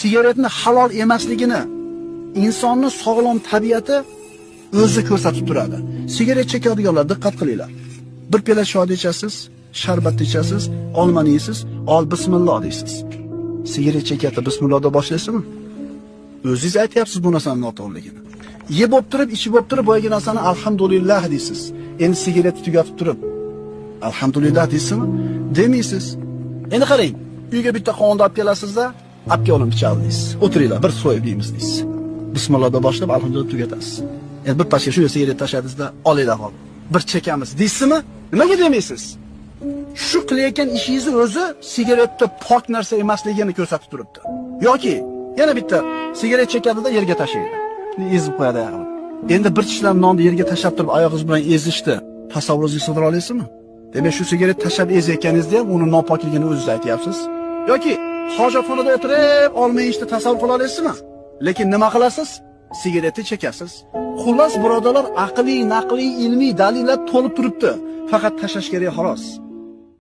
sigaretni halol emasligini insonning sog'lom tabiati o'zi ko'rsatib turadi. Sigaret chekadiganlar diqqat qilinglar. Bir piyola sho'rva ichasiz, sharbat ichasiz, olmani yeysiz, ol bismillah deysiz. Sigaret chekayotda bismillahda boshlaysizmi? O'zingiz aytyapsiz bu narsaning noto'g'riligini. Yeb bo'lib turib, ichib bo'lib turib, boyagi narsani alhamdulillah deysiz. Endi sigaretni tugatib turib, alhamdulillah deysizmi? Demaysiz. Endi qarang, uyga bitta qovunda olib kelasizda, olib kelib ichamiz. O'tiringlar, bir so'yib yeymiz deysiz. Bismillahda boshlab alhamdulillah tugatasiz. Endi bir pashga shu sigaret tashladingizda, olinglar hol. Bir chekamiz deysizmi? Nimaga demaysiz? Shu qilayotgan ishingizni o'zi sigaretda pok narsa emasligini ko'rsatib turibdi. Yoki yana bitta sigaret chekadida yerga tashlaydi. Ezib qo'yadi ayog'ini. Endi bir tishlam nonni yerga tashlab turib oyog'ingiz bilan ezishdi. Tasavvuringizni sig'dira olasizmi? Demak, shu sigaret tashlab ezayotganingizda ham uni nopokligini o'zingiz aytyapsiz. Yoki hojatxonada o'tirib olmay ishni tasavvur qila olasizmi? Lekin nima qilasiz? Sigaretni chekasiz. Xullas, birodarlar, aqliy, naqliy, ilmiy dalillar to'lib turibdi. Faqat tashlash kerak xolos.